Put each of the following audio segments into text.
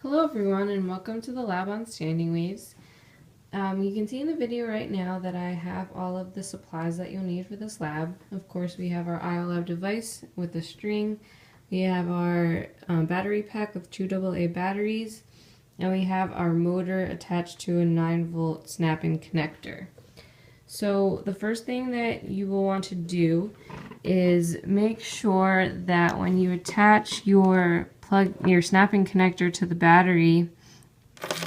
Hello everyone and welcome to the lab on standing waves. You can see in the video right now that I have all of the supplies that you'll need for this lab. Of course, we have our iOLAB device with the string, we have our battery pack with 2 AA batteries, and we have our motor attached to a 9-volt snap-in connector. So the first thing that you will want to do is make sure that when you attach your snap-in connector to the battery,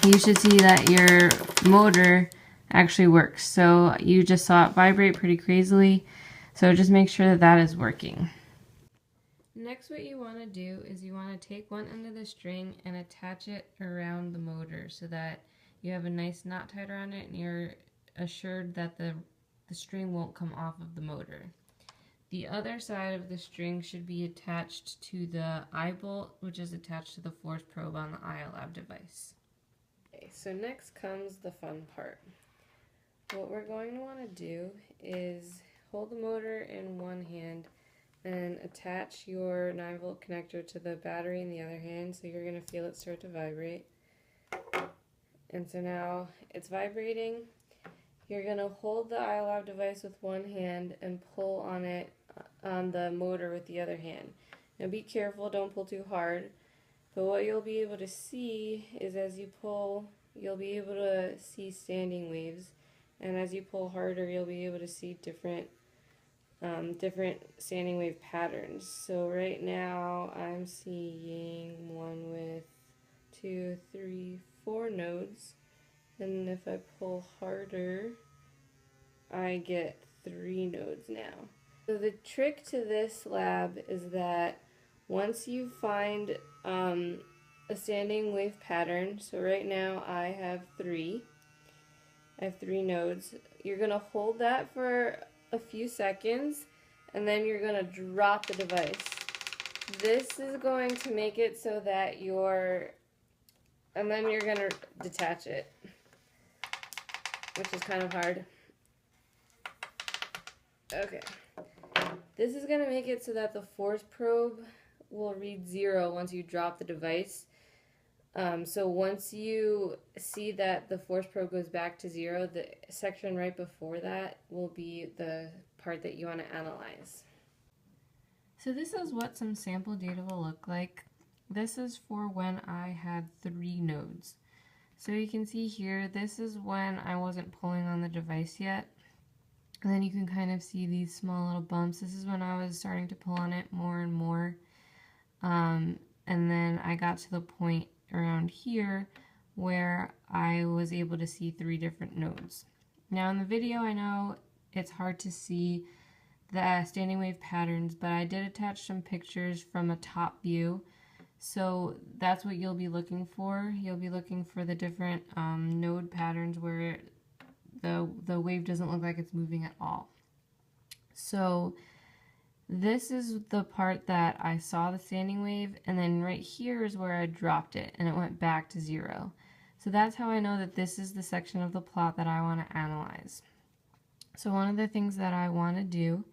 you should see that your motor actually works. So you just saw it vibrate pretty crazily, so just make sure that that is working. Next, what you want to do is you want to take one end of the string and attach it around the motor so that you have a nice knot tied around it and you're assured that the string won't come off of the motor. The other side of the string should be attached to the eye bolt, which is attached to the force probe on the iOLAB device. Okay, so next comes the fun part. What we're going to want to do is hold the motor in one hand and attach your 9-volt connector to the battery in the other hand, so you're going to feel it start to vibrate. And so now it's vibrating. You're going to hold the iOLAB device with one hand and pull on it on the motor with the other hand. Now be careful, don't pull too hard. But what you'll be able to see is as you pull, you'll be able to see standing waves. And as you pull harder, you'll be able to see different standing wave patterns. So right now I'm seeing one with 2, 3, 4 nodes. And if I pull harder, I get 3 nodes now. So the trick to this lab is that once you find a standing wave pattern, so right now I have 3 nodes, you're going to hold that for a few seconds and then you're going to drop the device. This is going to make it so that and then you're going to detach it, which is kind of hard. Okay. This is going to make it so that the force probe will read 0 once you drop the device. So once you see that the force probe goes back to 0, the section right before that will be the part that you want to analyze. So this is what some sample data will look like. This is for when I had 3 nodes. So you can see here, this is when I wasn't pulling on the device yet. And then you can kind of see these small little bumps. This is when I was starting to pull on it more and more. And then I got to the point around here where I was able to see 3 different nodes. Now in the video, I know it's hard to see the standing wave patterns, but I did attach some pictures from a top view. So that's what you'll be looking for. You'll be looking for the different node patterns where the wave doesn't look like it's moving at all. So this is the part that I saw the standing wave, and then right here is where I dropped it and it went back to 0. So that's how I know that this is the section of the plot that I want to analyze. So one of the things that I want to do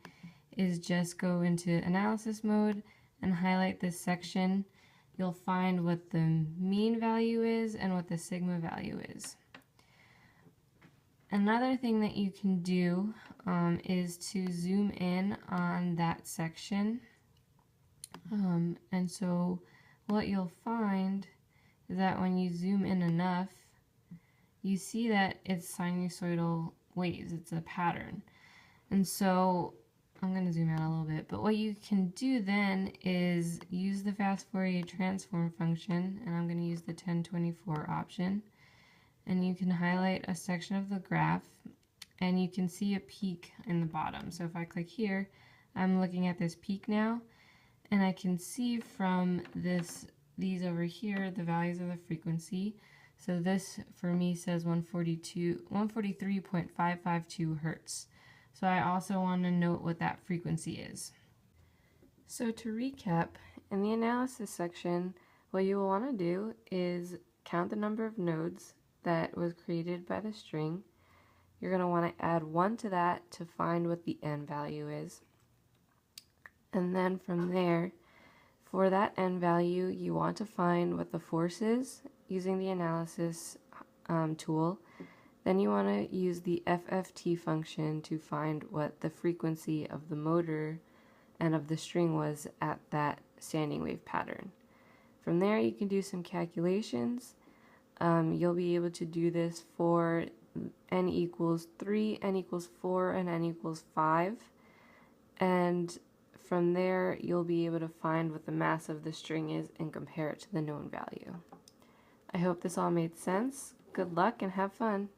is just go into analysis mode and highlight this section. You'll find what the mean value is and what the sigma value is. Another thing that you can do is to zoom in on that section. And so what you'll find is that when you zoom in enough, you see that it's sinusoidal waves. It's a pattern. And so I'm going to zoom out a little bit. But what you can do then is use the fast Fourier transform function, and I'm going to use the 1024 option. And you can highlight a section of the graph and you can see a peak in the bottom. So if I click here, I'm looking at this peak now, and I can see from these over here the values of the frequency. So this for me says 143.552 hertz. So I also want to note what that frequency is. So to recap, in the analysis section, what you will want to do is count the number of nodes that was created by the string. You're going to want to add 1 to that to find what the n value is. And then from there, For that n value, you want to find what the force is using the analysis tool. Then you want to use the FFT function to find what the frequency of the motor and of the string was at that standing wave pattern. From there, you can do some calculations. You'll be able to do this for n equals 3, n equals 4, and n equals 5. And from there, you'll be able to find what the mass of the string is and compare it to the known value. I hope this all made sense. Good luck and have fun!